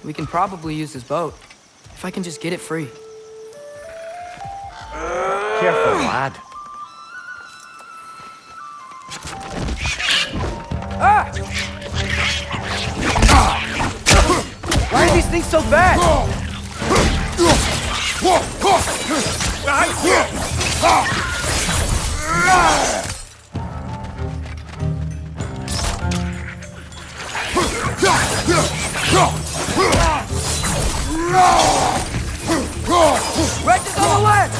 We can probably use this boat, if I can just get it free. Careful, lad. Ah! Why are these things so bad? Wreck is on the left!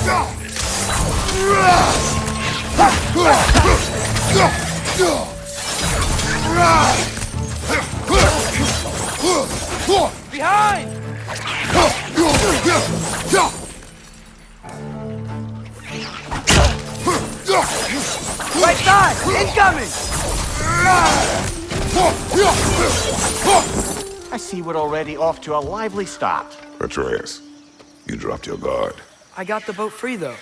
Behind! Right side! Incoming! I see we're already off to a lively start. Atreus, you dropped your guard. I got the boat free, though.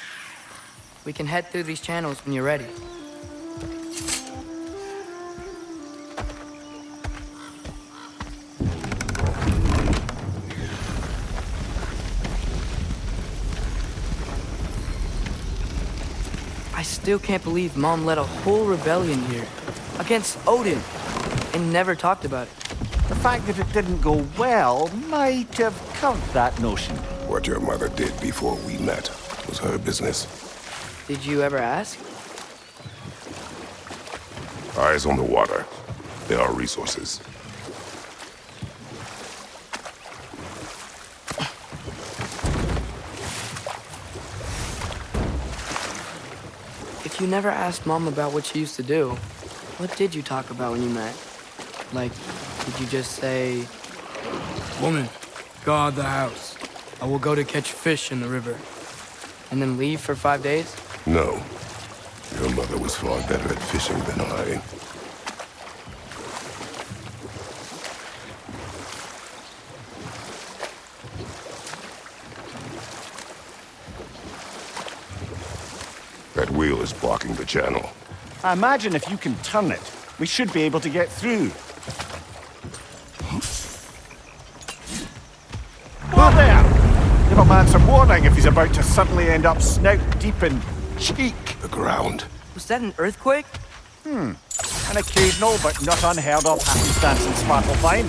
We can head through these channels when you're ready. I still can't believe Mom led a whole rebellion here against Odin and never talked about it. The fact that it didn't go well might have covered that notion. What your mother did before we met was her business. Did you ever ask? Eyes on the water. There are resources. If you never asked Mom about what she used to do, what did you talk about when you met? Like, did you just say, "Woman, guard the house. I will go to catch fish in the river," and then leave for 5 days? No. Your mother was far better at fishing than I. That wheel is blocking the channel. I imagine if you can turn it, we should be able to get through. Whoa there! Give a man some warning if he's about to suddenly end up snout deep in cheek. The ground. Was that an earthquake? An occasional but not unheard of happenstance in Svartalfheim.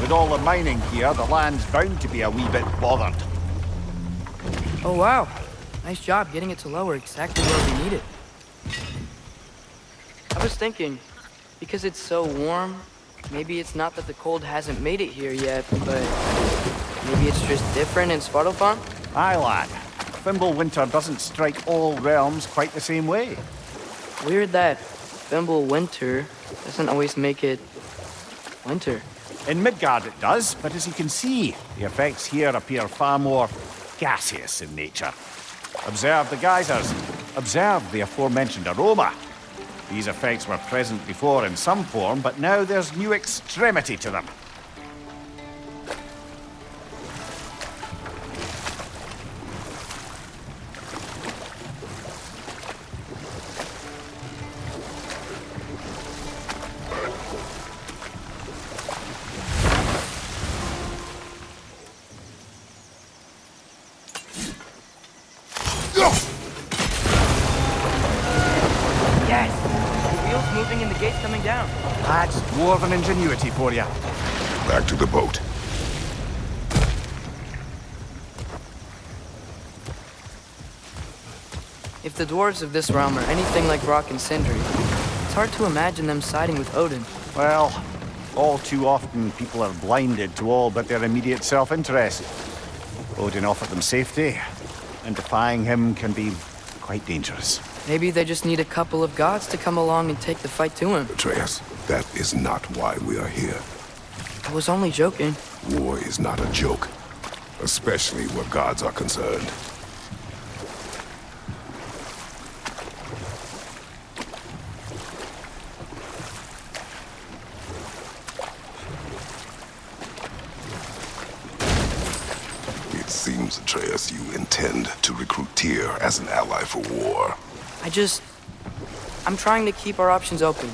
With all the mining here, the land's bound to be a wee bit bothered. Oh, wow. Nice job getting it to lower exactly where we need it. I was thinking, because it's so warm, maybe it's not that the cold hasn't made it here yet, but maybe it's just different in Svartalfheim? Aye, lad. Fimble winter doesn't strike all realms quite the same way. Weird that Fimble winter doesn't always make it winter. In Midgard it does, but as you can see, the effects here appear far more gaseous in nature. Observe the geysers. Observe the aforementioned aroma. These effects were present before in some form, but now there's new extremity to them. Yes! The wheel's moving and the gate's coming down. That's dwarven ingenuity for you. Back to the boat. If the dwarves of this realm are anything like Rock and Sindri, it's hard to imagine them siding with Odin. Well, all too often people are blinded to all but their immediate self-interest. Odin offered them safety, and defying him can be quite dangerous. Maybe they just need a couple of gods to come along and take the fight to him. Atreus, that is not why we are here. I was only joking. War is not a joke, especially where gods are concerned. It seems, Atreus, you intend to recruit Tyr as an ally for war. I'm trying to keep our options open.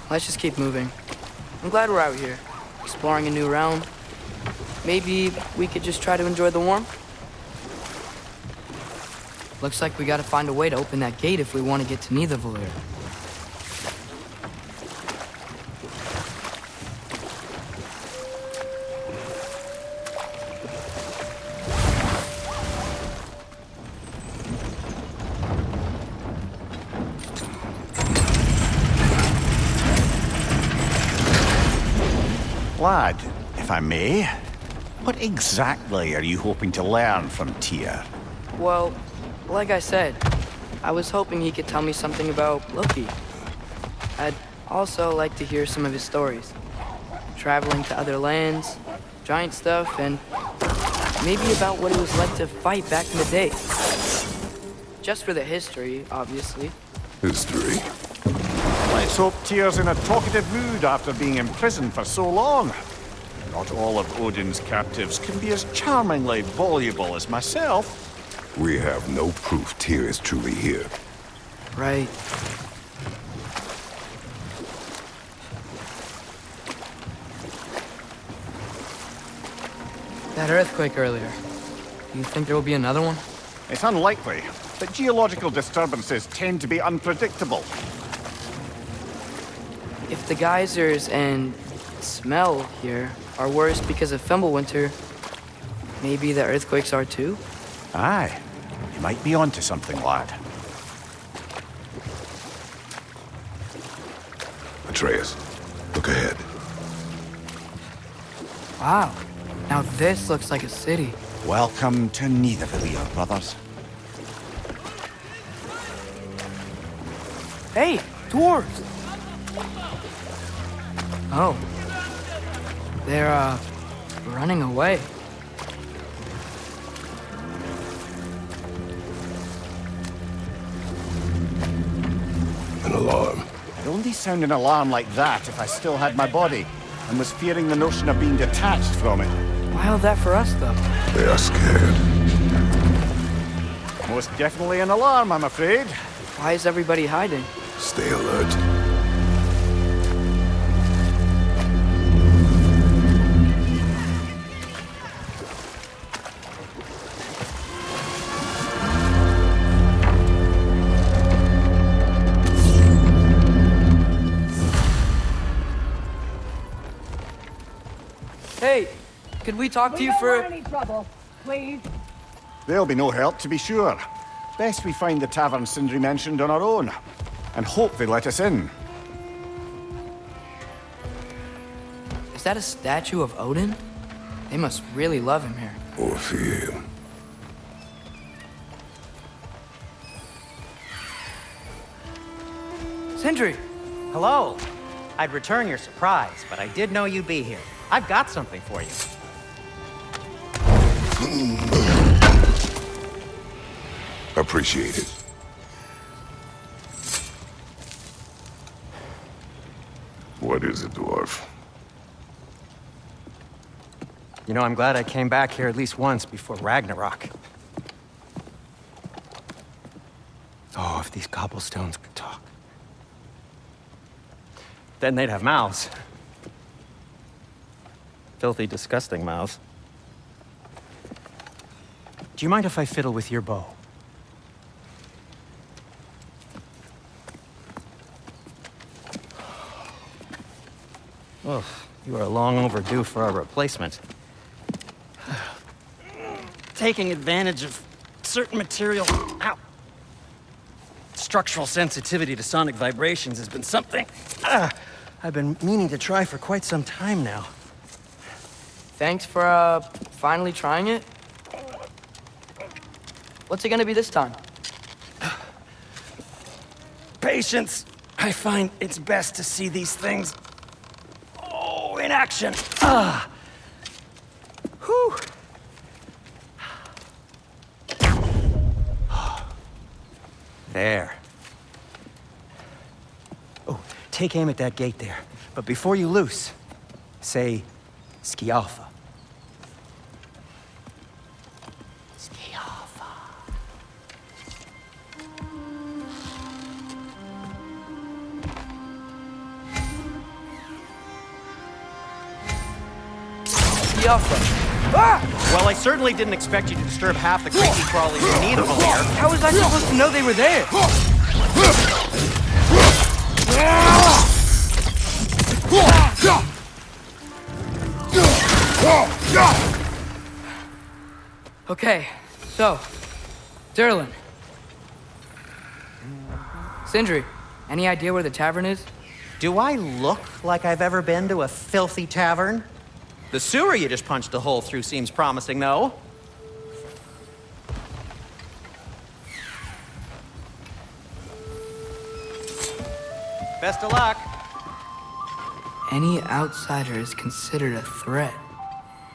Let's just keep moving. I'm glad we're out here. exploring a new realm. Maybe we could just try to enjoy the warmth? Looks like we gotta find a way to open that gate if we want to get to Nidavellir. Lad, if I may, what exactly are you hoping to learn from Tyr? Well, like I said, I was hoping he could tell me something about Loki. I'd also like to hear some of his stories. Traveling to other lands, giant stuff, and maybe about what it was like to fight back in the day. Just for the history, obviously. History. Let's hope Tyr's in a talkative mood after being imprisoned for so long. Not all of Odin's captives can be as charmingly voluble as myself. We have no proof Tyr is truly here. Right. That earthquake earlier. Do you think there will be another one? It's unlikely, but geological disturbances tend to be unpredictable. If the geysers and smell here are worse because of Fimbulwinter, maybe the earthquakes are too? Aye, you might be onto something, lad. Atreus, look ahead. Wow. Now this looks like a city. Welcome to Nidavellir, brothers. Hey, dwarves! Oh. They're, running away. An alarm. I'd only sound an alarm like that if I still had my body, and was fearing the notion of being detached from it. Why all that for us, though? They are scared. Most definitely an alarm, I'm afraid. Why is everybody hiding? Stay alert. Hey, could we talk to We you don't for... want any trouble, please. There'll be no help, to be sure. Best we find the tavern Sindri mentioned on our own, and hope they let us in. Is that a statue of Odin? They must really love him here. Or fear him. Sindri! Hello. I'd return your surprise, but I did know you'd be here. I've got something for you. Appreciate it. What is it, dwarf? You know, I'm glad I came back here at least once before Ragnarok. Oh, if these cobblestones could talk. Then they'd have mouths. Filthy, disgusting mouths. Do you mind if I fiddle with your bow? Oh, you are long overdue for a replacement. Taking advantage of certain material... Ow! Structural sensitivity to sonic vibrations has been something I've been meaning to try for quite some time now. Thanks for, finally trying it. What's it gonna be this time? Patience. I find it's best to see these things... Oh, in action. Whew. There. Oh, take aim at that gate there. But before you loose, say, Skialfa. Skialfa. Alpha. Ah! Well, I certainly didn't expect you to disturb half the creepy crawlies who need them here. How was I supposed to know they were there? Okay, so, Derlin. Sindri, any idea where the tavern is? Do I look like I've ever been to a filthy tavern? The sewer you just punched a hole through seems promising, though. Best of luck. Any outsider is considered a threat.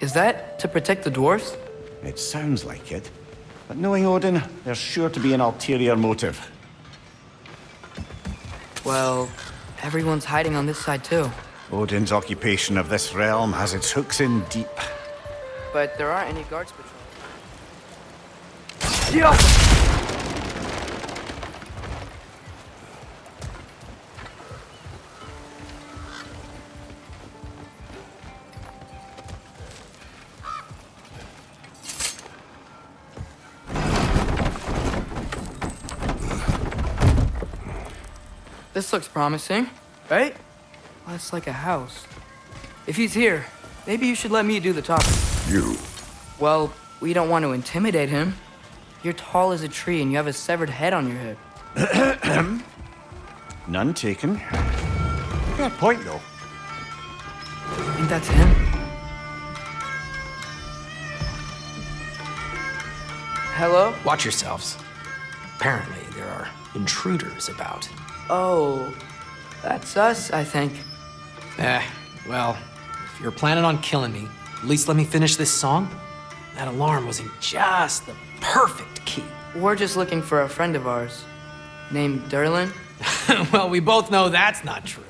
Is that to protect the dwarfs? It sounds like it. But knowing Odin, there's sure to be an ulterior motive. Well, everyone's hiding on this side too. Odin's occupation of this realm has its hooks in deep. But there aren't any guards patrolling. Yeah! This looks promising, right? Well, it's like a house. If he's here, maybe you should let me do the talking. You. Well, we don't want to intimidate him. You're tall as a tree and you have a severed head on your head. None taken. Fair point, though. I think that's him. Hello? Watch yourselves. Apparently, there are intruders about. Oh, that's us, I think. Well, if you're planning on killing me, at least let me finish this song. That alarm was in just the perfect key. We're just looking for a friend of ours named Derlin. Well, we both know that's not true.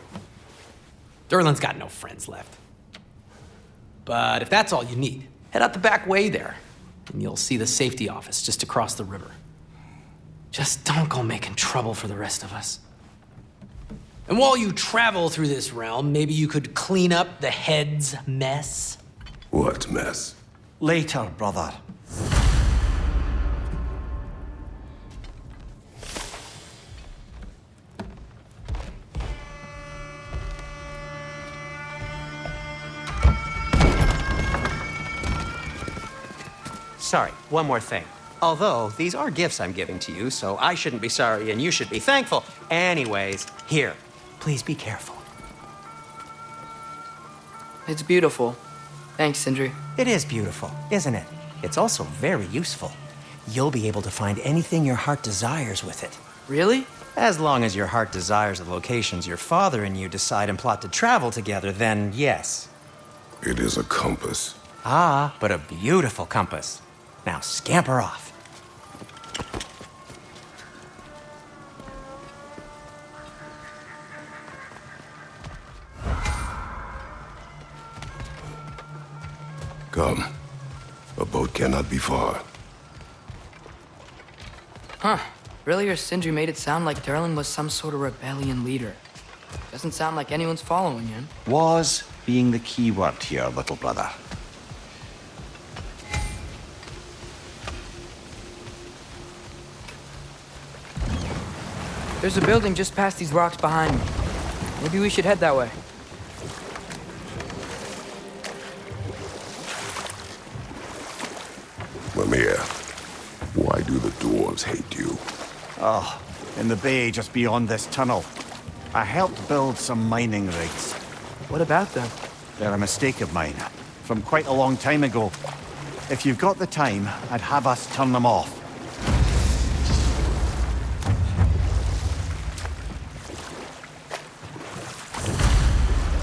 Derlin's got no friends left. But if that's all you need, head out the back way there, and you'll see the safety office just across the river. Just don't go making trouble for the rest of us. And while you travel through this realm, maybe you could clean up the head's mess? What mess? Later, brother. Sorry, one more thing. Although, these are gifts I'm giving to you, so I shouldn't be sorry and you should be thankful. Anyways, here, please be careful. It's beautiful. Thanks, Sindri. It is beautiful, isn't it? It's also very useful. You'll be able to find anything your heart desires with it. Really? As long as your heart desires the locations your father and you decide and plot to travel together, then yes. It is a compass. Ah, but a beautiful compass. Now scamper off. Come. A boat cannot be far. Huh. Earlier, Sindri made it sound like Derlin was some sort of rebellion leader. Doesn't sound like anyone's following him. Was being the key word here, little brother. There's a building just past these rocks behind me. Maybe we should head that way. Mimir, why do the dwarves hate you? Oh, in the bay just beyond this tunnel. I helped build some mining rigs. What about them? They're a mistake of mine, from quite a long time ago. If you've got the time, I'd have us turn them off.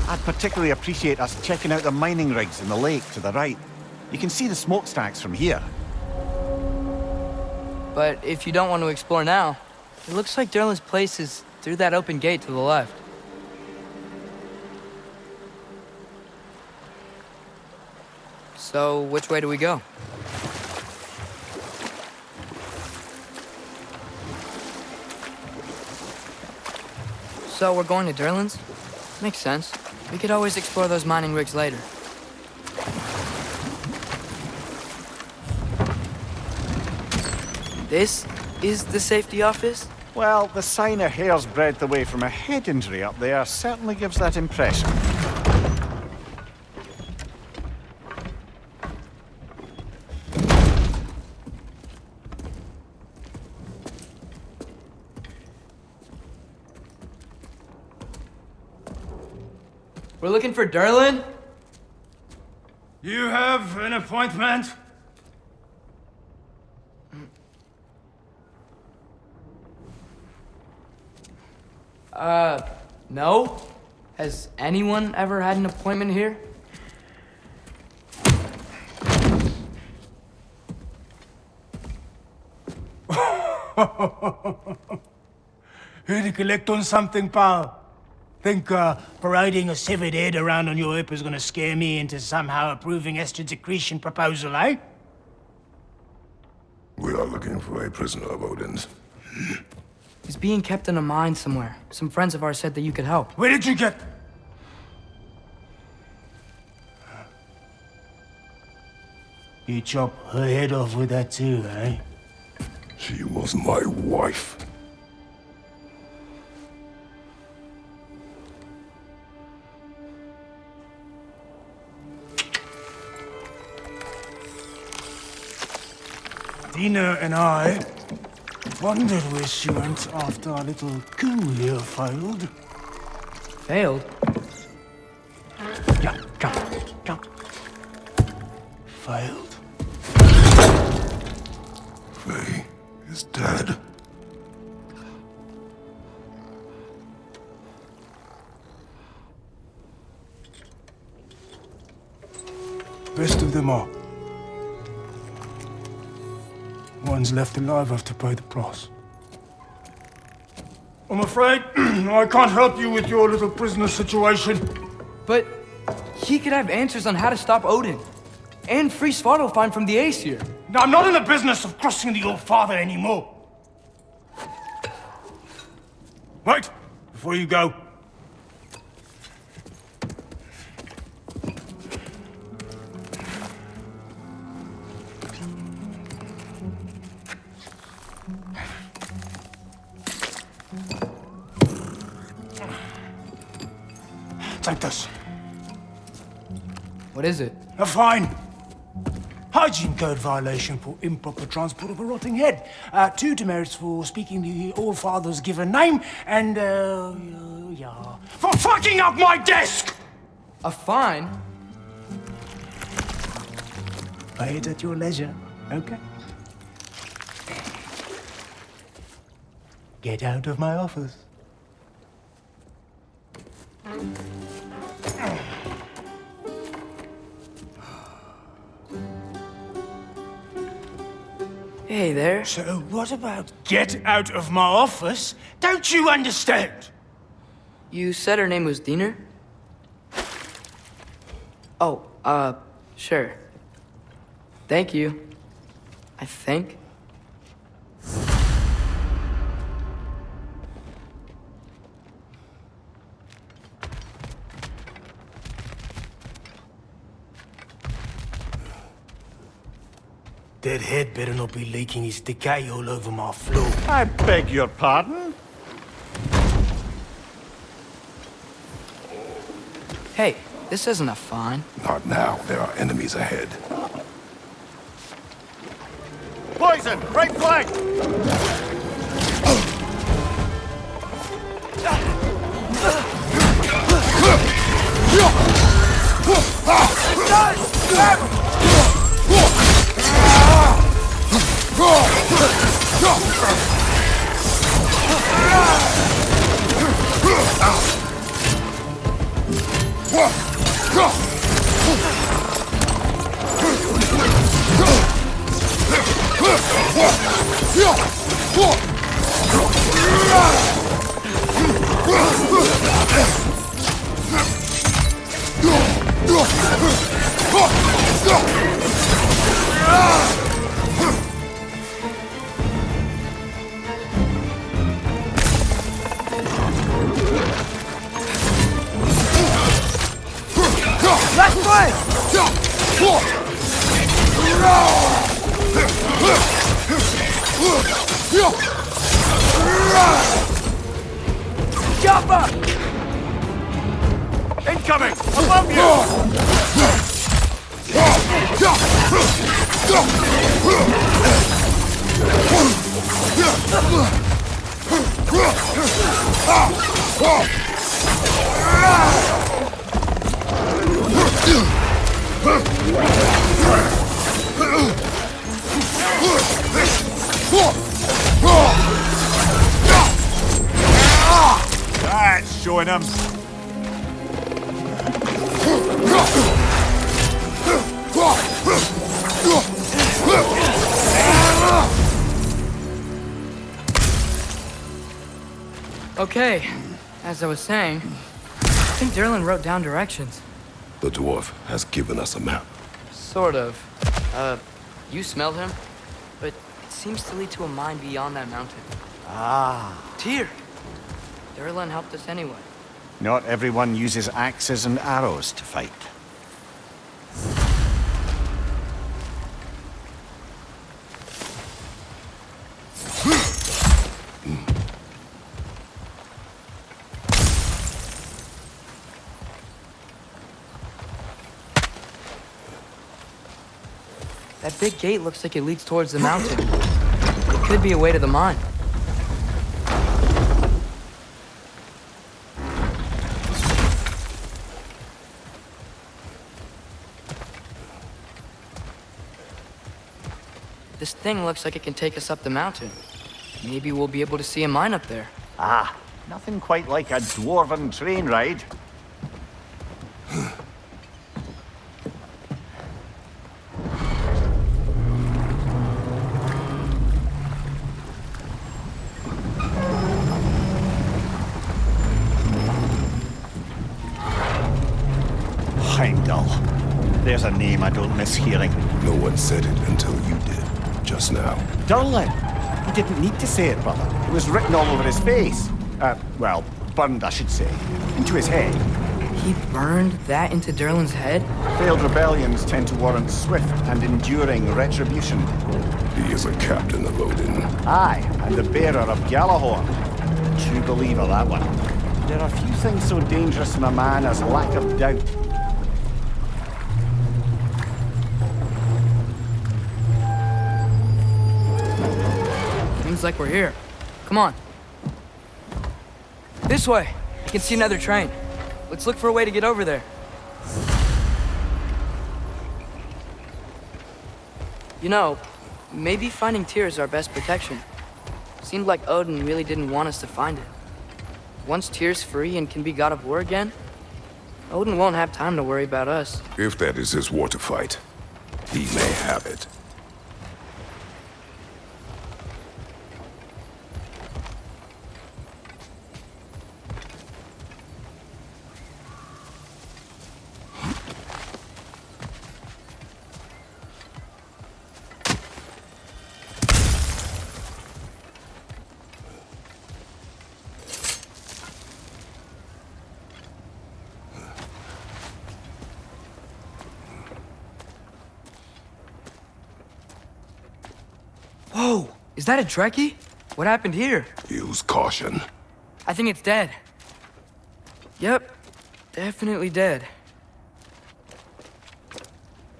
I'd particularly appreciate us checking out the mining rigs in the lake to the right. You can see the smokestacks from here. But if you don't want to explore now, it looks like Derlin's place is through that open gate to the left. So, which way do we go? So, we're going to Derlin's? Makes sense. We could always explore those mining rigs later. This is the safety office? Well, the sign a hair's breadth away from a head injury up there certainly gives that impression. We're looking for Derlin? You have an appointment? No? Has anyone ever had an appointment here? Here to collect on something, pal? Think parading a severed head around on your hip is gonna scare me into somehow approving Esther's accretion proposal, eh? We are looking for a prisoner of Odin's. He's being kept in a mine somewhere. Some friends of ours said that you could help. Where did you get... You chop her head off with that too, eh? She was my wife. Dina and I wondered where she went after our little coup here failed. Failed? Yeah, come. Failed. Faye is dead. Rest of them are. One's left alive have to pay the price. I'm afraid I can't help you with your little prisoner situation. But he could have answers on how to stop Odin. And free Svartalfheim from the Aesir. Now, I'm not in the business of crossing the old father anymore. Wait, before you go. Take this. What is it? A fine. Hygiene code violation for improper transport of a rotting head. 2 demerits for speaking the All-Father's given name, and, yeah. For fucking up my desk! A fine? Pay it at your leisure, okay? Get out of my office. Hey there. So what about get out of my office? Don't you understand? You said her name was Diener? Oh, sure. Thank you. I think. That head better not be leaking his decay all over my floor. I beg your pardon? Hey, this isn't a fine. Not now. There are enemies ahead. Poison! Right flank! Left foot! Jumper! Incoming! Above you! That's showing him. Okay, as I was saying, I think Derlin wrote down directions. The dwarf has given us a map. Sort of. You smelled him, but it seems to lead to a mine beyond that mountain. Ah. Tyr! Derlin helped us anyway. Not everyone uses axes and arrows to fight. That big gate looks like it leads towards the mountain. It could be a way to the mine. This thing looks like it can take us up the mountain. Maybe we'll be able to see a mine up there. Ah, nothing quite like a dwarven train ride. Heimdall. There's a name I don't miss hearing. No one said it until you did, just now. Durlin! He didn't need to say it, brother. It was written all over his face. Well, burned, I should say. Into his head. He burned that into Derlin's head? Failed rebellions tend to warrant swift and enduring retribution. He is a captain of Odin. Aye, and the bearer of Gjallarhorn. True believer, that one. There are few things so dangerous in a man as lack of doubt. Seems like we're here. Come on. This way. I can see another train. Let's look for a way to get over there. You know, maybe finding Tyr is our best protection. Seemed like Odin really didn't want us to find it. Once Tyr's free and can be god of war again, Odin won't have time to worry about us. If that is his war to fight, he may have it. Whoa! Is that a Trekkie? What happened here? Use caution. I think it's dead. Yep. Definitely dead.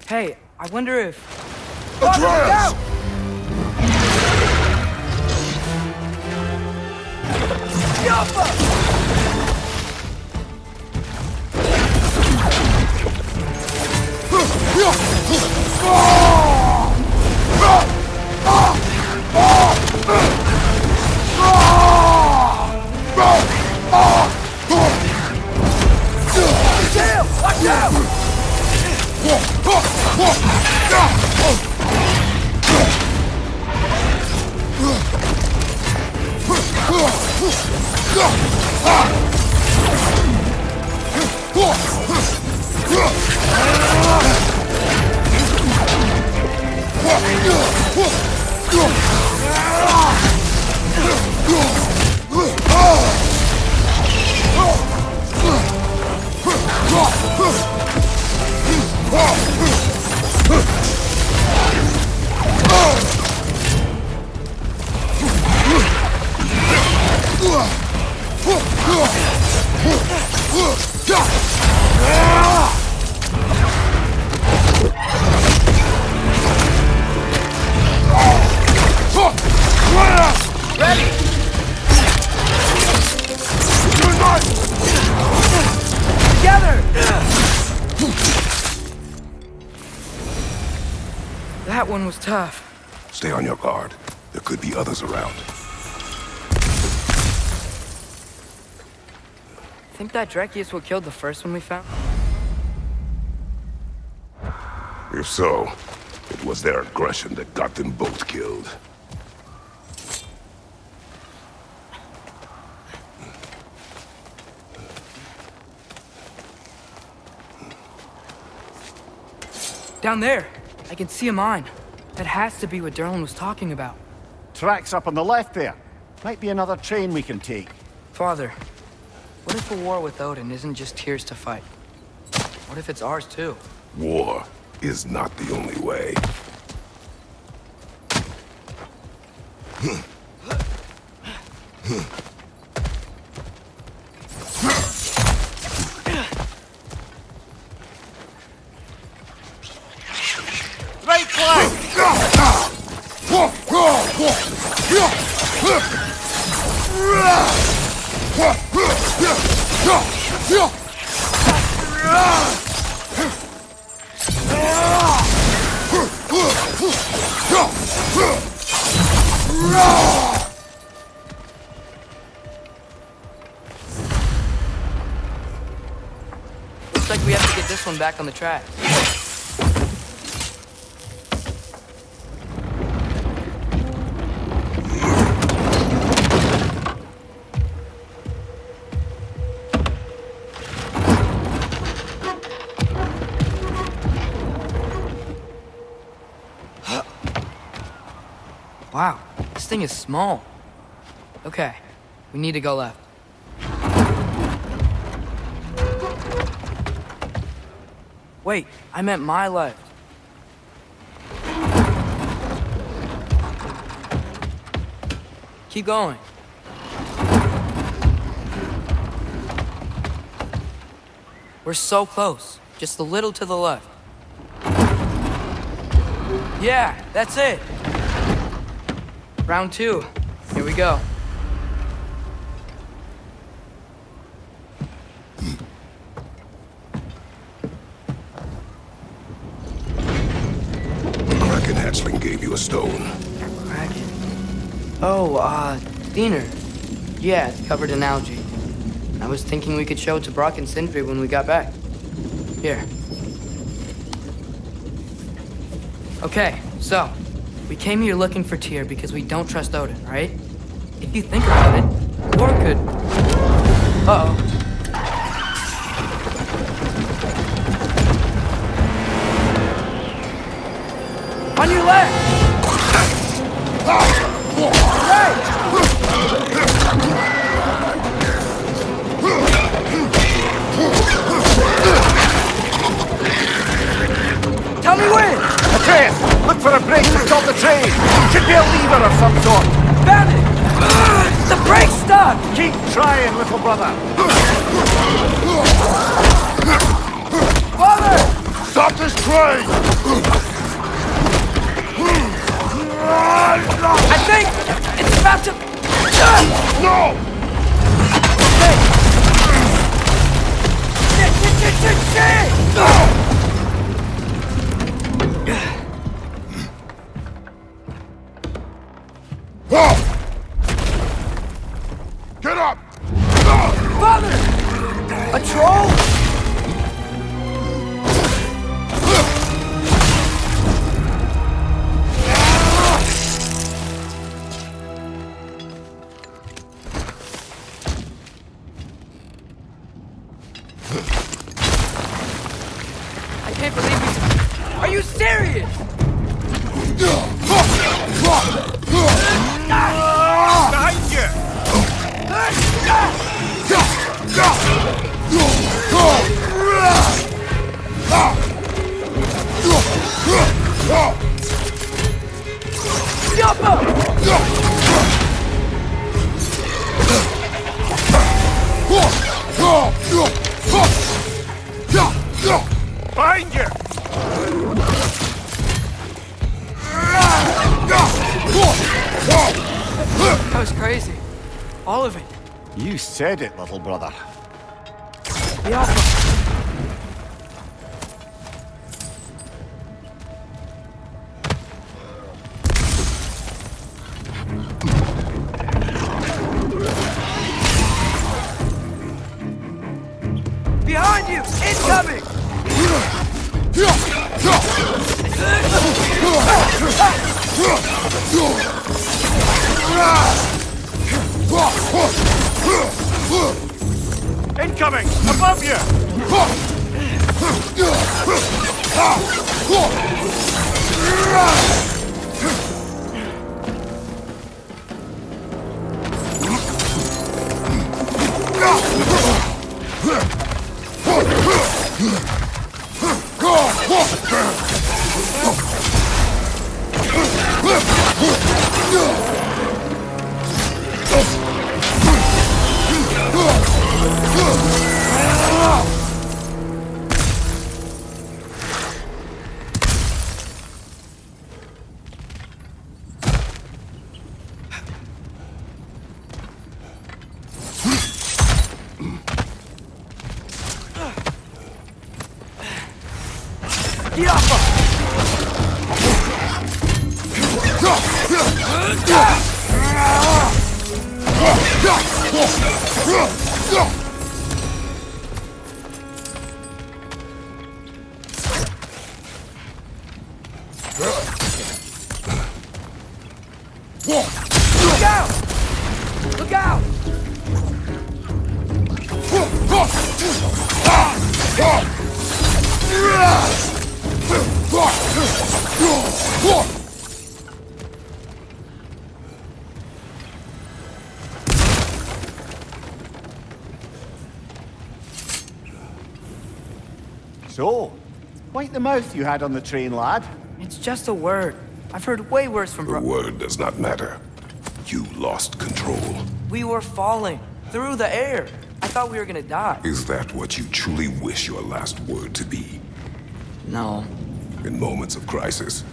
Hey, I wonder if... Atreus! Watch out! That one was tough. Stay on your guard. There could be others around. Think that Dreki is what killed the first one we found? If so, it was their aggression that got them both killed. Down there! I can see a mine. That has to be what Derlin was talking about. Tracks up on the left there. Might be another train we can take. Father, what if a war with Odin isn't just Tyr's to fight? What if it's ours too? War is not the only way. Right flank! Looks like we have to get this one back on the track. Wow, this thing is small. Okay, we need to go left. Wait, I meant my left. Keep going. We're so close. Just a little to the left. Yeah, that's it. Round 2. Here we go. The Kraken hatchling gave you a stone. Kraken. Oh, Diener. Yeah, it's covered in algae. I was thinking we could show it to Brock and Sindri when we got back. Here. Okay, so, we came here looking for Tyr because we don't trust Odin, right? If you think about it, war could... Uh-oh. On your left! Tell me when! Atreus, look for a brake to stop the train! Should be a lever of some sort! Found it! The brake's stuck! Keep trying, little brother! Father! Stop this train! I think it's about to... No! Shit! Get up! Father! A troll? I can't believe we... Are you serious? Behind you! Behind you! That was crazy. All of it. You said it, little brother. The Alpha. Incoming! Above you! Get off him! Look out! Look out! So, quite the mouth you had on the train, lad. It's just a word. I've heard way worse from The word does not matter. You lost control. We were falling through the air. I thought we were gonna die. Is that what you truly wish your last word to be? No. In moments of crisis,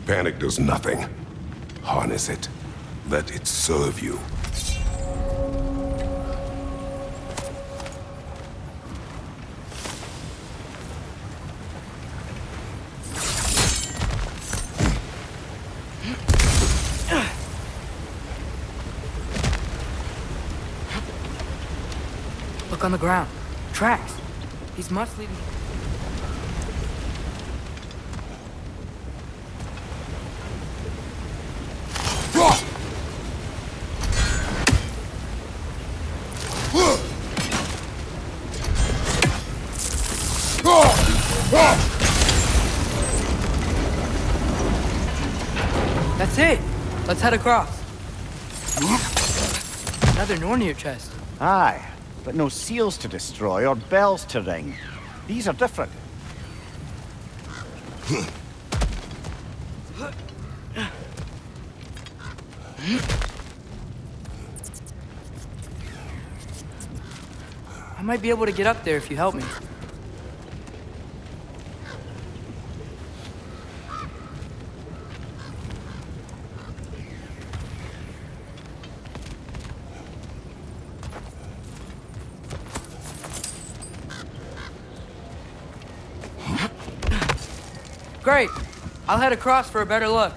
panic does nothing. Harness it. Let it serve you. Look on the ground. Tracks. These must lead... That's it. Let's head across. Another Nornir chest. Aye, but no seals to destroy or bells to ring. These are different. I might be able to get up there if you help me. Great. I'll head across for a better look.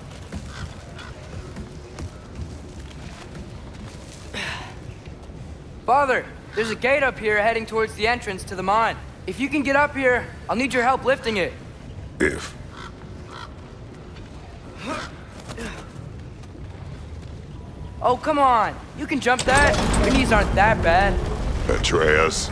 Father, there's a gate up here heading towards the entrance to the mine. If you can get up here, I'll need your help lifting it. If. Oh, come on. You can jump that. Your knees aren't that bad. Atreus.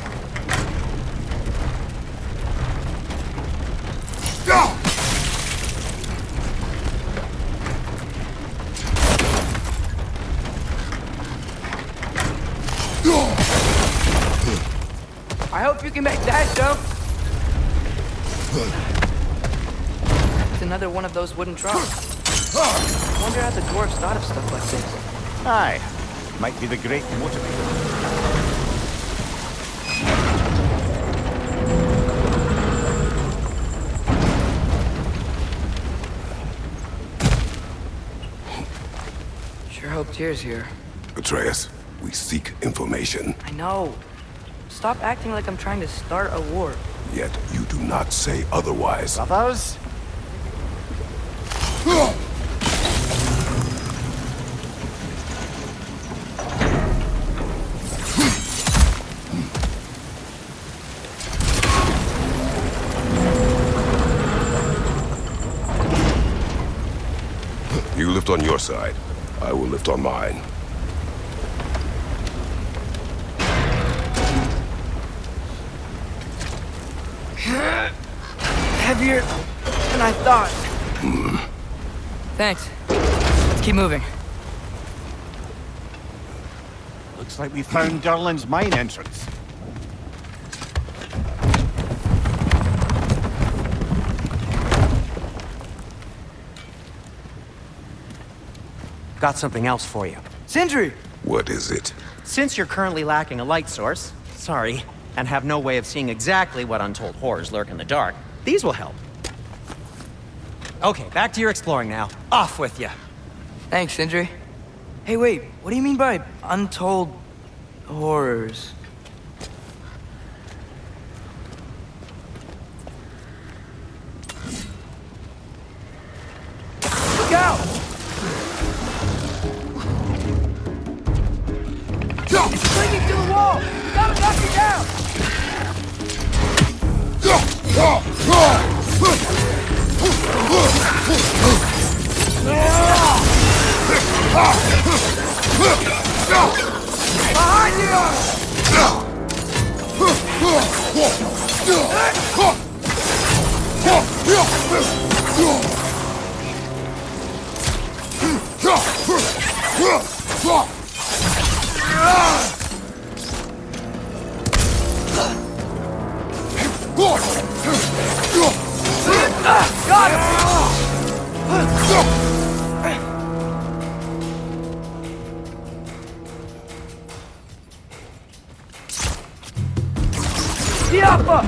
I hope you can make that jump. It's another one of those wooden trucks. I wonder how the dwarves thought of stuff like this. Aye, might be the great motivator. Sure hope Tyr's here. Atreus, we seek information. I know. Stop acting like I'm trying to start a war. Yet you do not say otherwise. Brothers? lift on your side. I will lift on mine. Heavier than I thought. Thanks. Let's keep moving. Looks like we found Durlin's mine entrance. Got something else for you. Sindri! What is it? Since you're currently lacking a light source, sorry, and have no way of seeing exactly what untold horrors lurk in the dark, these will help. Okay, back to your exploring now. Off with you. Thanks, Sindri. Hey, wait, what do you mean by untold horrors? Look out! It's clinging to the wall! You gotta knock it down! Behind Got him! Diapa!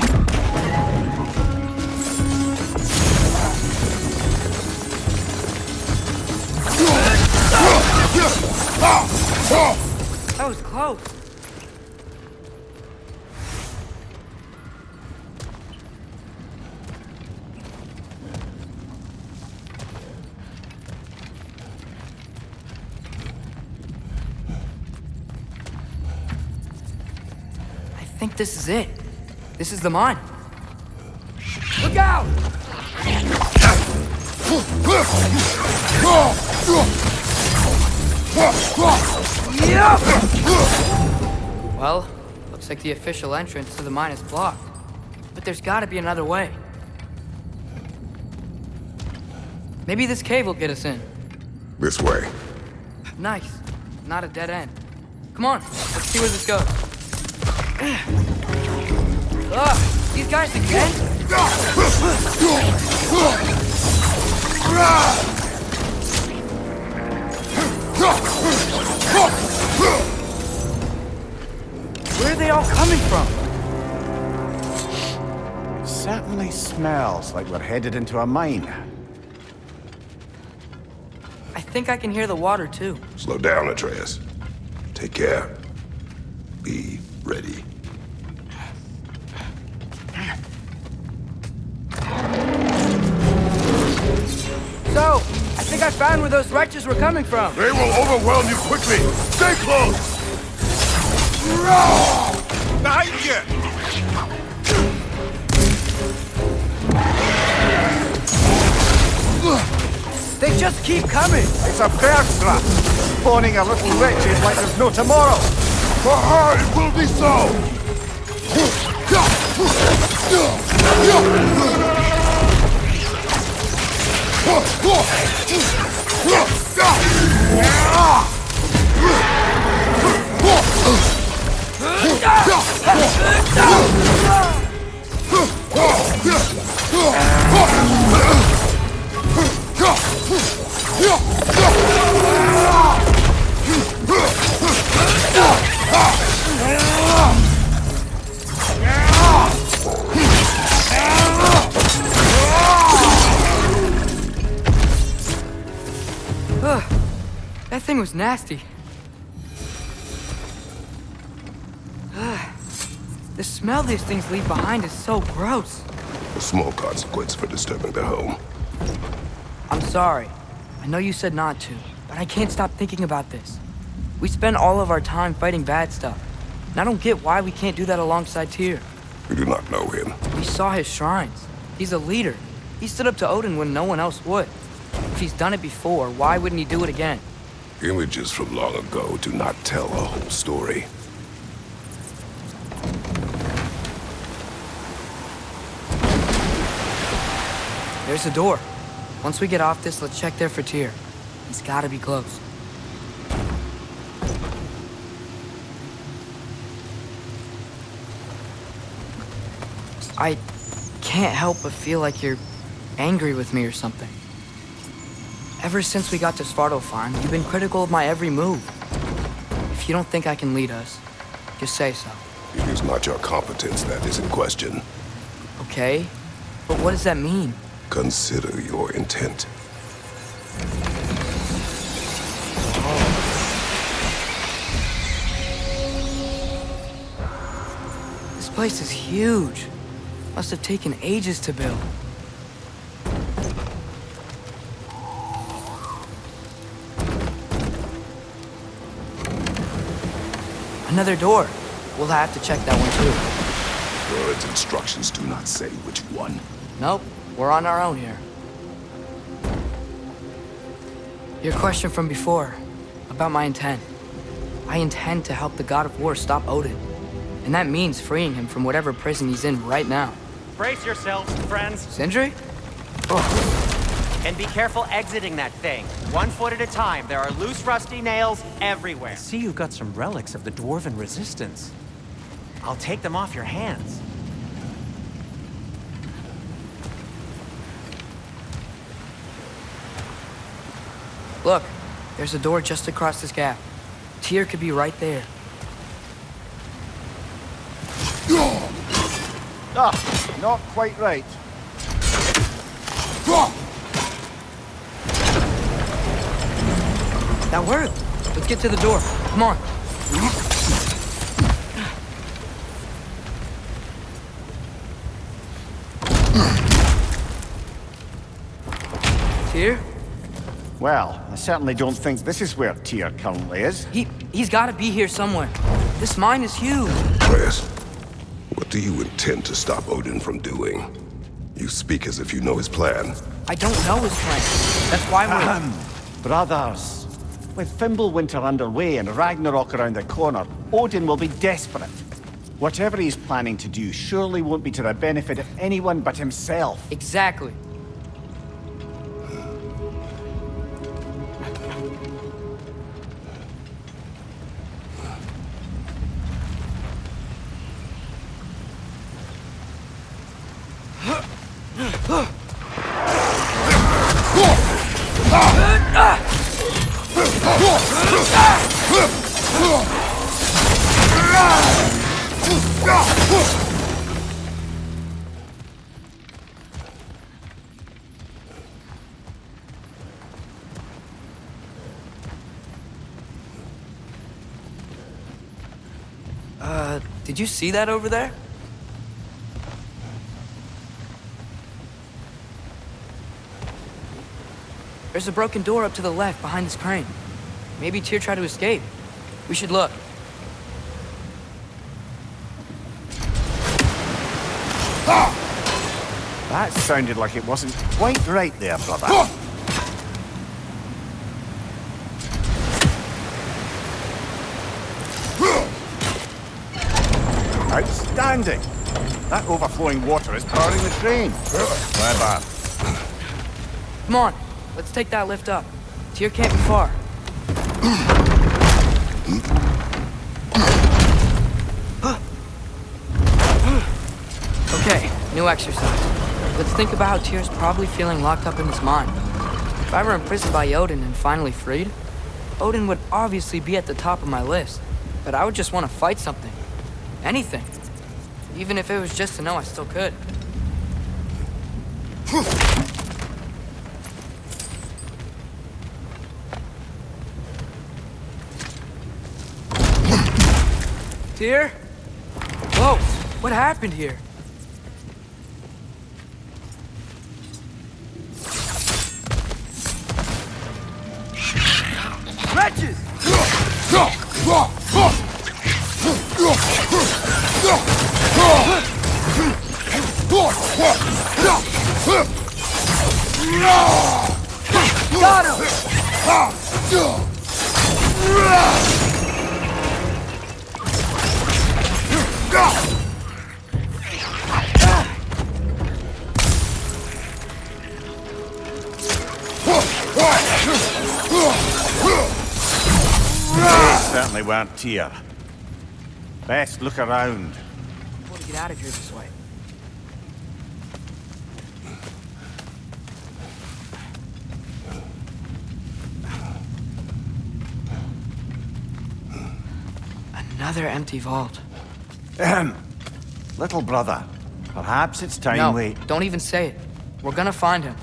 That was close. I think this is it. This is the mine. Look out! Well, looks like the official entrance to the mine is blocked. But there's gotta be another way. Maybe this cave will get us in. This way. Nice. Not a dead end. Come on, let's see where this goes. Ugh, these guys again? Where are they all coming from? It certainly smells like we're headed into a mine. I think I can hear the water too. Slow down, Atreus. Take care. Be ready. So, I think I found where those wretches were coming from. They will overwhelm you quickly. Stay close. Behind you! They just keep coming. It's a bear trap, spawning a little wretches like there's no tomorrow. For her, it will be so! That thing was nasty. The smell these things leave behind is so gross. A small consequence for disturbing their home. I'm sorry. I know you said not to, but I can't stop thinking about this. We spend all of our time fighting bad stuff, and I don't get why we can't do that alongside Tyr. We do not know him. We saw his shrines. He's a leader. He stood up to Odin when no one else would. he's done it before, why wouldn't he do it again? Images from long ago do not tell a whole story. There's the door. Once we get off this, let's check there for Tyr. He's gotta be close. I can't help but feel like you're angry with me or something. Ever since we got to Svartalfheim, you've been critical of my every move. If you don't think I can lead us, just say so. It is not your competence that is in question. Okay? But what does that mean? Consider your intent. This place is huge. Must have taken ages to build. Another door. We'll have to check that one too. Word's instructions do not say which one. Nope, we're on our own here. Your question from before, about my intent. I intend to help the God of War stop Odin. And that means freeing him from whatever prison he's in right now. Brace yourselves, friends, Sindri? and be careful exiting that thing. 1 foot at a time. There are loose, rusty nails everywhere. See, you've got some relics of the Dwarven resistance. I'll take them off your hands. Look, there's a door just across this gap. Tyr could be right there. Ah, not quite right. That worked. Let's get to the door. Come on. Tyr? Well, I certainly don't think this is where Tyr currently is. He's gotta be here somewhere. This mine is huge. Atreus, what do you intend to stop Odin from doing? You speak as if you know his plan. I don't know his plan. That's why we're... Brothers, with Fimbulwinter underway and Ragnarok around the corner, Odin will be desperate. Whatever he's planning to do surely won't be to the benefit of anyone but himself. Exactly. Did you see that over there? There's a broken door up to the left behind this crane. Maybe Tyr tried to escape. We should look. That sounded like it wasn't quite right there, brother. Outstanding! That overflowing water is powering the train. Clever. Come on, let's take that lift up. Tyr can't be far. Okay, new exercise. Let's think about how Tyr's probably feeling locked up in his mind. If I were imprisoned by Odin and finally freed, Odin would obviously be at the top of my list. But I would just want to fight something. Anything. Even if it was just to know I still could. Tyr? Whoa, what happened here? Wretches! Got him! They certainly weren't Tyr. Best look around. I want to get out of here this way. Another empty vault. Little brother, perhaps it's time No, we... don't even say it. We're gonna find him.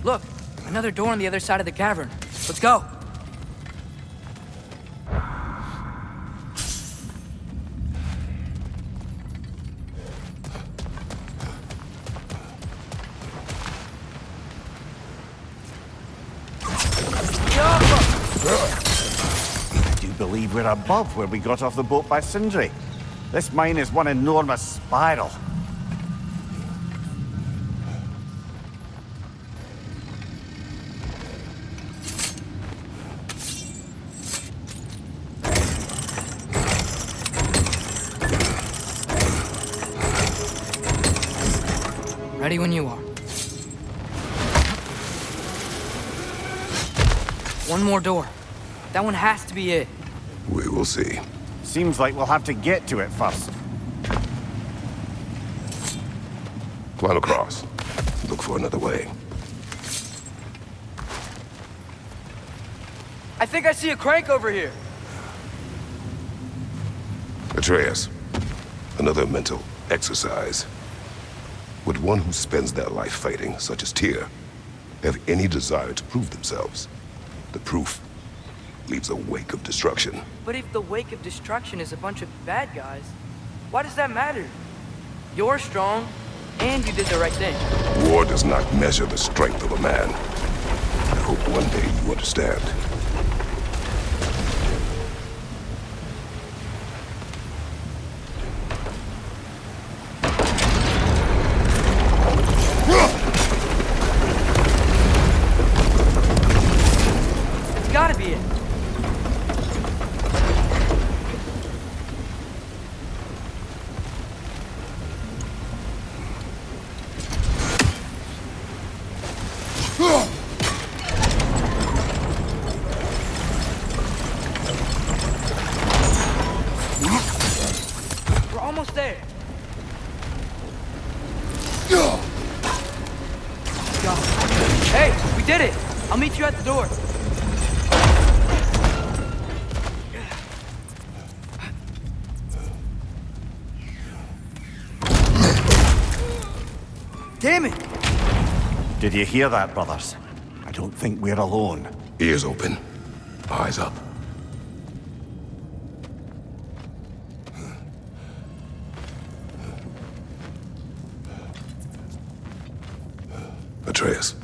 Look, another door on the other side of the cavern. Let's go. Do you believe we're above where we got off the boat by Sindri? This mine is one enormous spiral. Ready when you are. One more door. That one has to be it. We will see. Seems like we'll have to get to it first. Climb across. Look for another way. I think I see a crank over here. Atreus, another mental exercise. Would one who spends their life fighting, such as Tyr, have any desire to prove themselves? The proof leaves a wake of destruction. But if the wake of destruction is a bunch of bad guys, why does that matter? You're strong, and you did the right thing. War does not measure the strength of a man. I hope one day you understand. It's gotta be it. We're almost there. God. Hey, we did it! I'll meet you at the door. Damn it! Did you hear that, brothers? I don't think we're alone. Ears open. Eyes up. Atreus,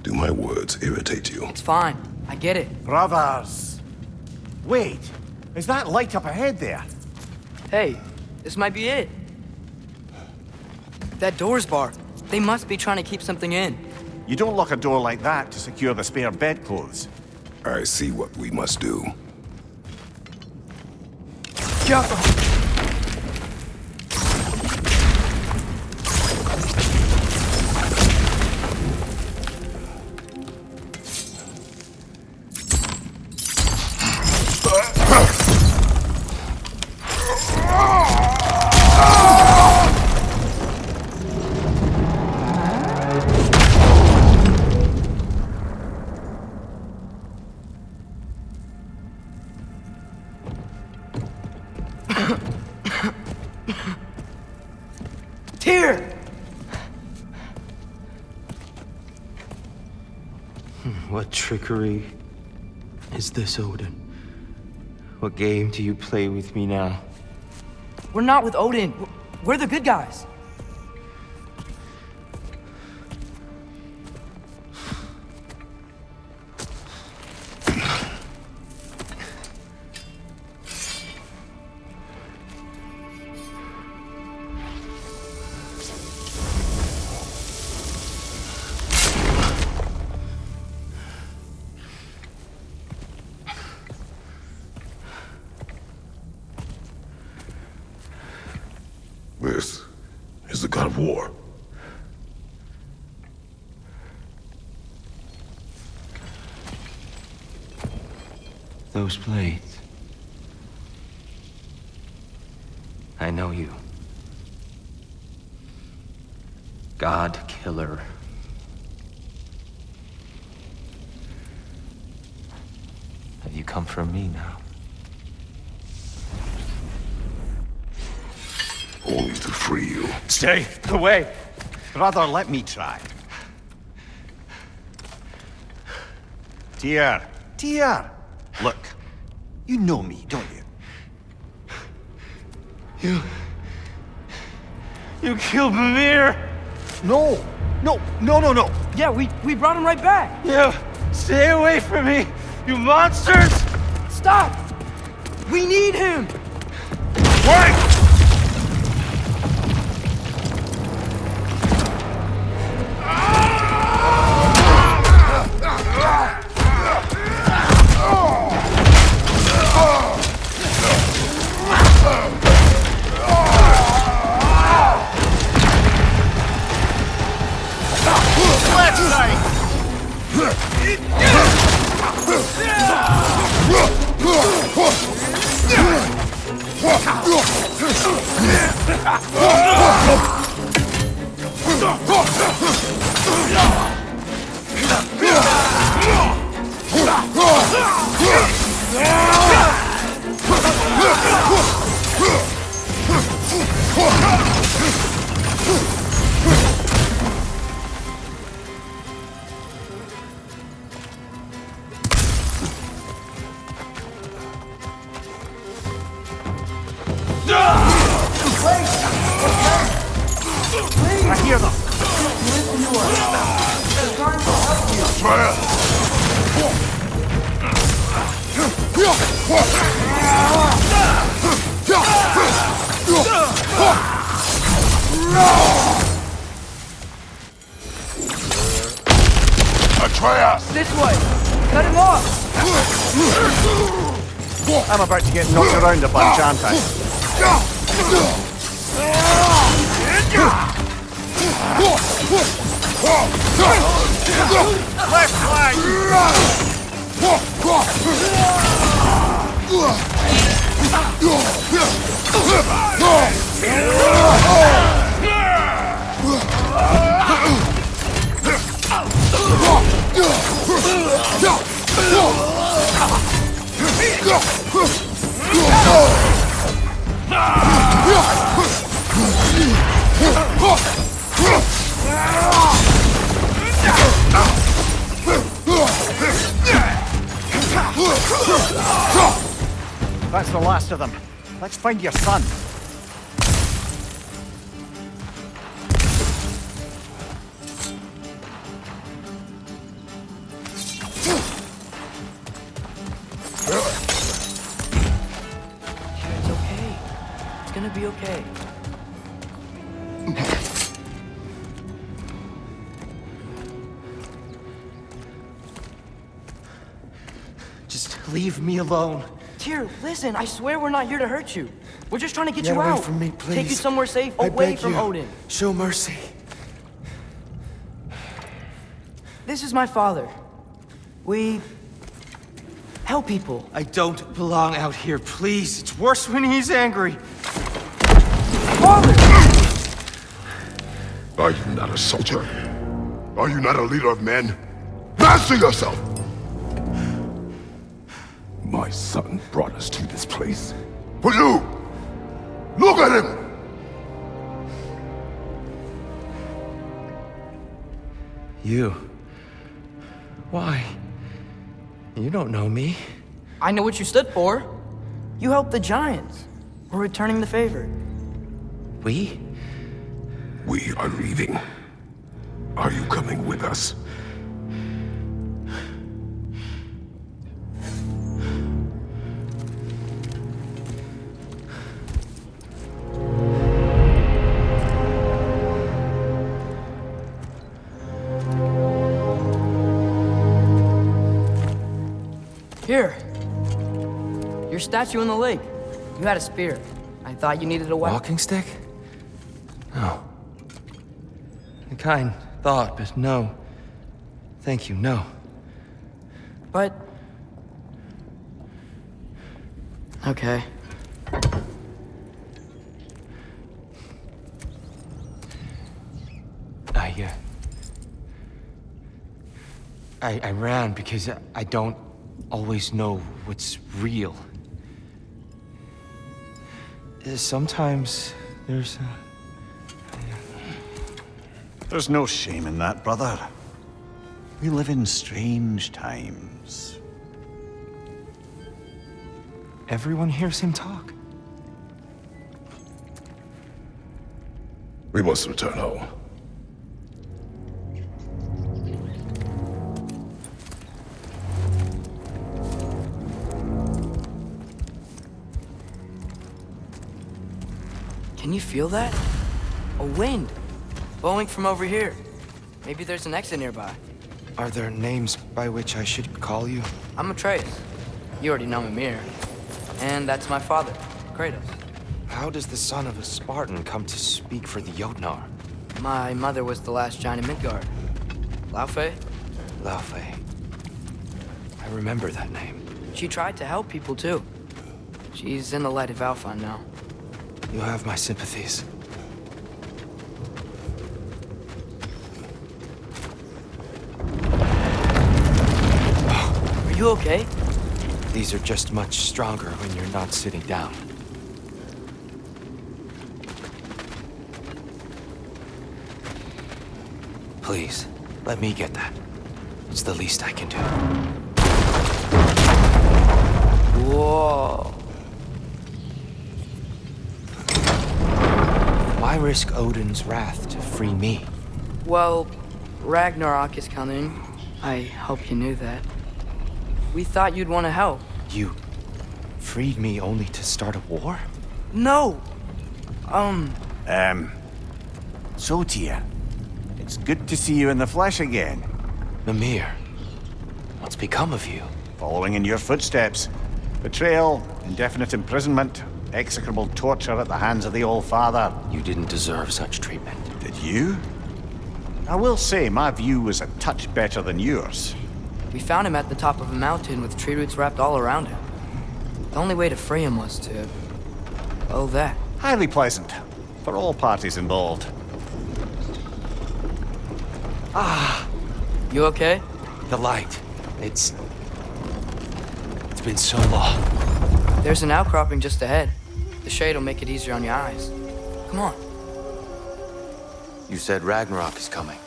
do my words irritate you? It's fine. I get it. Brothers! Wait, is that light up ahead there? Hey, this might be it. That door's barred. They must be trying to keep something in. You don't lock a door like that to secure the spare bedclothes. I see what we must do. Go! Tyr! What trickery is this, Odin? What game do you play with me now? We're not with Odin. We're the good guys. war. Those blades. I know you. God Killer. Have you come for me now? Only to free you. Stay away. Brother, let me try. Dear. Look, you know me, don't you? You killed Mimir! No. Yeah, we brought him right back. You stay away from me, you monsters! Stop! We need him! Wait! I hear them. Atreus! This way! Cut him off! I'm about to get knocked around a bunch, aren't I? Left flank! That's the last of them. Let's find your son. It's okay. It's gonna be okay. Just leave me alone. Tyr, listen, I swear we're not here to hurt you. We're just trying to get Get you away out. from me, please. Take you somewhere safe, I away beg from you. Odin. Show mercy. This is my father. We help people. I don't belong out here, please. It's worse when he's angry. Father! Are you not a soldier? Are you not a leader of men? Master yourself! My son brought us to this place. For you! Look at him! You. Why? You don't know me. I know what you stood for. You helped the giants. We're returning the favor. We? We are leaving. Are you coming with us? Here. Your statue in the lake. You had a spear. I thought you needed a weapon. Walking stick? No. A kind thought, but no. Thank you, no. But... Okay. I ran because I don't always know what's real. Sometimes there's There's no shame in that, brother. We live in strange times. Everyone hears him talk. We must return home. Can you feel that? A wind. Blowing from over here. Maybe there's an exit nearby. Are there names by which I should call you? I'm Atreus. You already know Mimir. And that's my father, Kratos. How does the son of a Spartan come to speak for the Jotnar? My mother was the last giant in Midgard. Laufey? Laufey. I remember that name. She tried to help people too. She's in the light of Alpha now. You have my sympathies. Are you okay? These are just much stronger when you're not sitting down. Please, let me get that. It's the least I can do. Whoa. Why risk Odin's wrath to free me? Well, Ragnarok is coming. I hope you knew that. We thought you'd want to help. You freed me only to start a war? No! So, Tyr, it's good to see you in the flesh again. Mimir, what's become of you? Following in your footsteps. Betrayal, indefinite imprisonment, execrable torture at the hands of the Old Father. You didn't deserve such treatment. Did you? I will say, my view was a touch better than yours. We found him at the top of a mountain with tree roots wrapped all around him. The only way to free him was to... oh, that. Highly pleasant, for all parties involved. You okay? The light. It's been so long. There's an outcropping just ahead. The shade will make it easier on your eyes. Come on. You said Ragnarok is coming.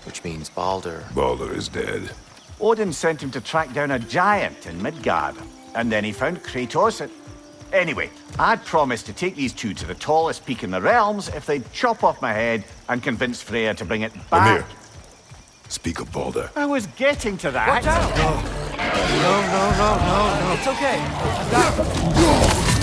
Which means Baldur. Baldur is dead. Odin sent him to track down a giant in Midgard, and then he found Kratos. Anyway, I'd promised to take these two to the tallest peak in the realms if they'd chop off my head and convince Freya to bring it back. Mimir, speak of Baldur. I was getting to that. Watch out! No. It's okay. I've got it.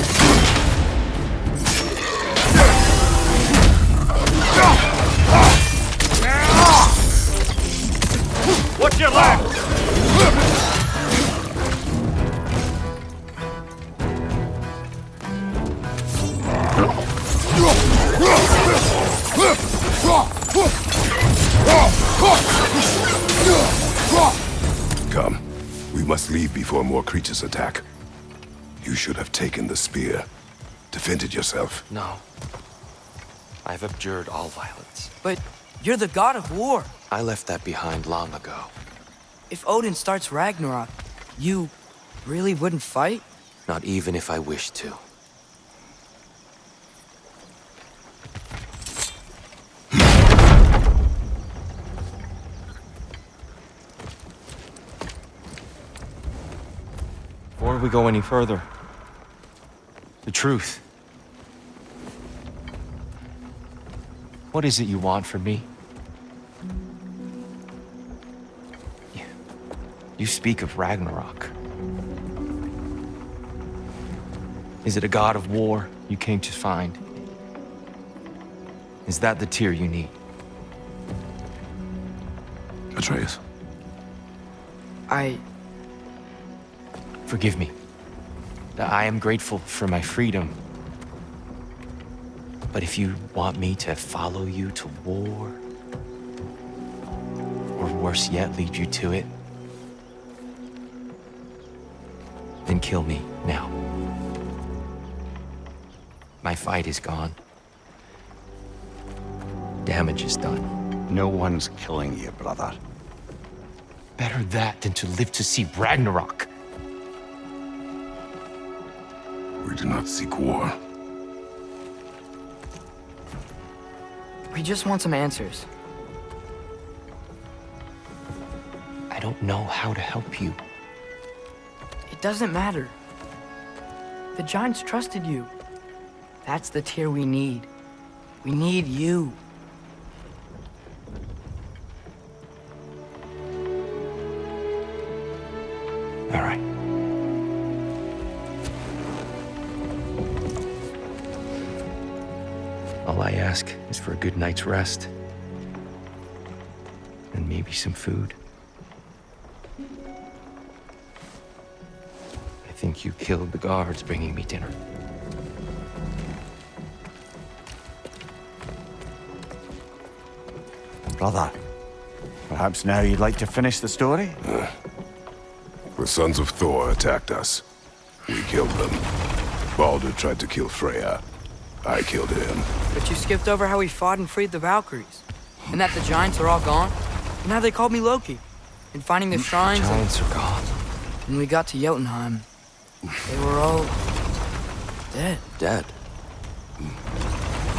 Watch your left! Come. We must leave before more creatures attack. You should have taken the spear. Defended yourself. No. I've abjured all violence. But you're the god of war. I left that behind long ago. If Odin starts Ragnarok, you really wouldn't fight? Not even if I wished to. Before we go any further, the truth. What is it you want from me? You speak of Ragnarok. Is it a god of war you came to find? Is that the Tyr you need? Atreus. Forgive me. I am grateful for my freedom. But if you want me to follow you to war, or worse yet, lead you to it, then kill me now. My fight is gone. Damage is done. No one's killing you, brother. Better that than to live to see Ragnarok. We do not seek war. We just want some answers. I don't know how to help you. It doesn't matter. The Giants trusted you. That's the Tyr we need. We need you. All right. All I ask is for a good night's rest. And maybe some food. I think you killed the guards bringing me dinner. Brother, perhaps now you'd like to finish the story? The sons of Thor attacked us. We killed them. Baldur tried to kill Freya. I killed him. But you skipped over how we fought and freed the Valkyries. And that the Giants are all gone. And how they called me Loki. And finding the shrines. Giants are gone. When we got to Jotunheim, they were all dead. Dead?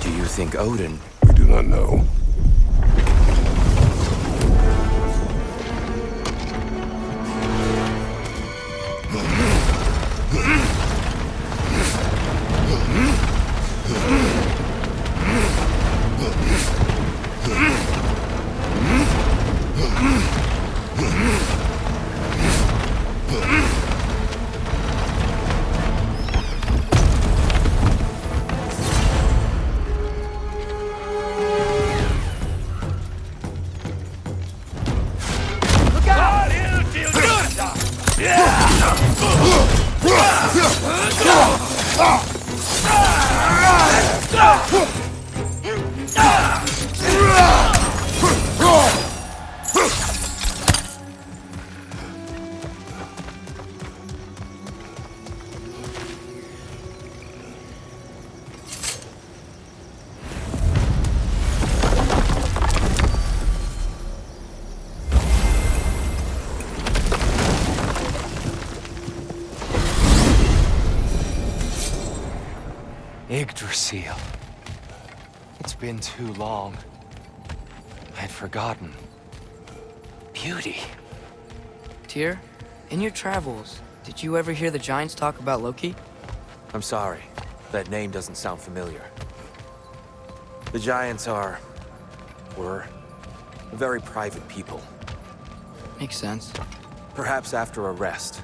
Do you think Odin... We do not know. Yggdrasil. It's been too long. I'd forgotten. Beauty. Tyr, in your travels, did you ever hear the Giants talk about Loki? I'm sorry. That name doesn't sound familiar. The Giants were very private people. Makes sense. Perhaps after a rest.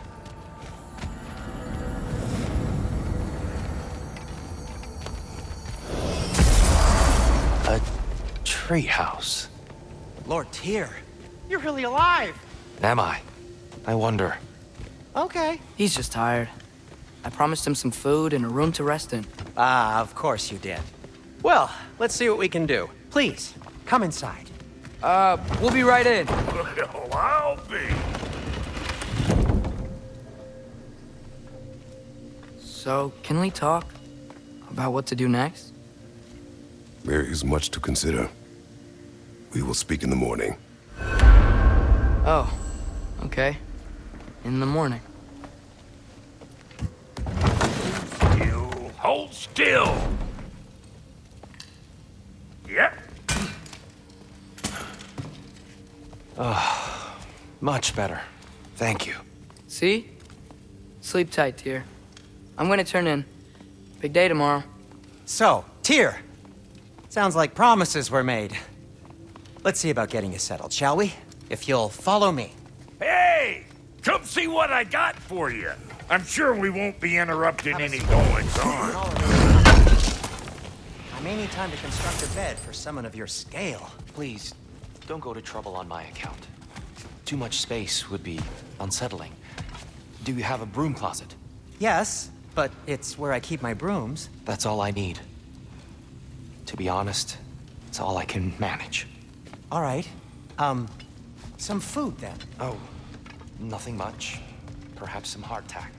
A treehouse. Lord Tyr, you're really alive. Am I? I wonder. Okay. He's just tired. I promised him some food and a room to rest in. Ah, of course you did. Well, let's see what we can do. Please, come inside. We'll be right in. Well, I'll be. So, can we talk about what to do next? There is much to consider. We will speak in the morning. Oh, okay. In the morning. You hold still. Yep. Much better. Thank you. See? Sleep tight, Tyr. I'm gonna turn in. Big day tomorrow. So, Tyr. Sounds like promises were made. Let's see about getting you settled, shall we? If you'll follow me. Hey! Come see what I got for you. I'm sure we won't be interrupting any goings-on. I may need time to construct a bed for someone of your scale. Please, don't go to trouble on my account. Too much space would be unsettling. Do you have a broom closet? Yes, but it's where I keep my brooms. That's all I need. To be honest, it's all I can manage. All right. Some food then. Oh, nothing much. Perhaps some hardtack.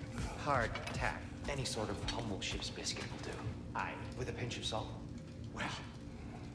Hardtack. Any sort of humble ship's biscuit will do. Aye. With a pinch of salt. Well,